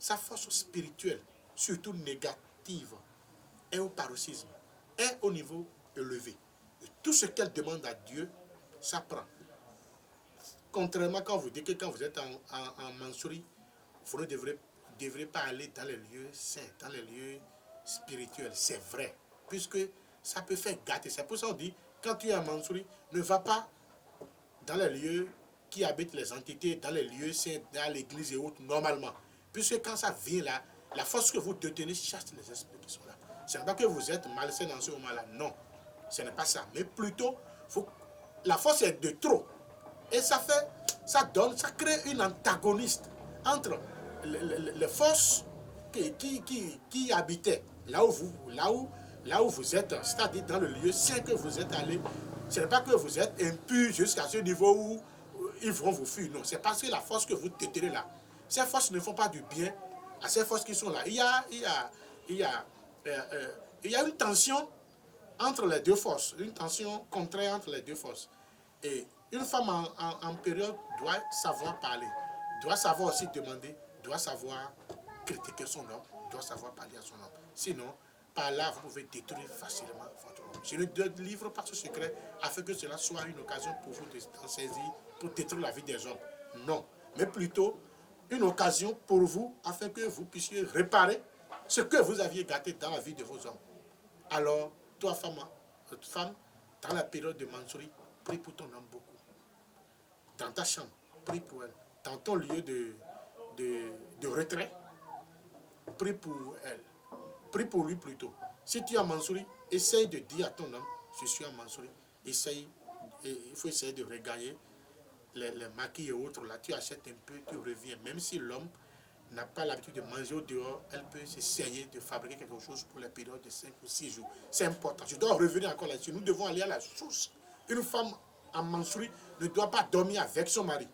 sa force spirituelle, surtout négative, est au paroxysme, est au niveau élevé. Et tout ce qu'elle demande à Dieu, ça prend. Contrairement quand vous dites que quand vous êtes en Mansouri, vous ne devrez pas aller dans les lieux saints, dans les lieux spirituels. C'est vrai, puisque ça peut faire gâter. C'est pour ça qu'on dit, quand tu es en Mansouri, ne va pas dans les lieux qui habitent les entités, dans les lieux saints, dans l'église et autres, normalement. Puisque quand ça vient là, la force que vous détenez chasse les esprits qui sont là. Ce n'est pas que vous êtes malsain dans ce moment-là, non. Ce n'est pas ça. Mais plutôt, la force est de trop. Et ça crée une antagoniste entre les forces qui habitaient là où vous êtes, c'est-à-dire dans le lieu saint que vous êtes allé. Ce n'est pas que vous êtes impur jusqu'à ce niveau où ils vont vous fuir. Non, c'est parce que la force que vous détenez là, ces forces ne font pas du bien à ces forces qui sont là. Il y a une tension entre les deux forces, une tension contraire entre les deux forces. Et une femme en période doit savoir parler, doit savoir aussi demander, doit savoir critiquer son homme, doit savoir parler à son homme. Sinon, par là, vous pouvez détruire facilement votre homme. Je ne livre pas ce secret afin que cela soit une occasion pour vous d'en saisir, pour détruire la vie des hommes. Non, mais plutôt une occasion pour vous afin que vous puissiez réparer ce que vous aviez gâté dans la vie de vos hommes. Alors, toi, femme, dans la période de Mansouri, prie pour ton homme beaucoup. Dans ta chambre, prie pour elle. Dans ton lieu de retrait, prie pour elle. Prie pour lui plutôt. Si tu es en Mansouri, essaye de dire à ton homme, je suis en Mansouri. Il faut essayer de regagner les maquis et autres. Là, tu achètes un peu, tu reviens. Même si l'homme n'a pas l'habitude de manger au dehors, elle peut essayer de fabriquer quelque chose pour les périodes de 5 ou 6 jours. C'est important. Je dois revenir encore là-dessus. Nous devons aller à la source. Une femme en Mansouri ne doit pas dormir avec son mari.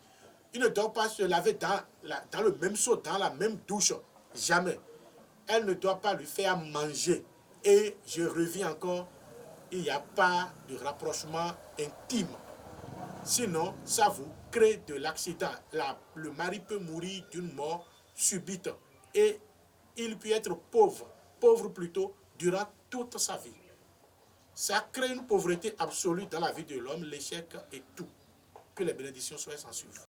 Il ne doit pas se laver dans le même seau, dans la même douche. Jamais. Elle ne doit pas lui faire manger. Et je reviens encore, il n'y a pas de rapprochement intime. Sinon, ça vous crée de l'accident. Le mari peut mourir d'une mort subite. Et il peut être pauvre plutôt, durant toute sa vie. Ça crée une pauvreté absolue dans la vie de l'homme, l'échec et tout. Que les bénédictions soient sans suivre.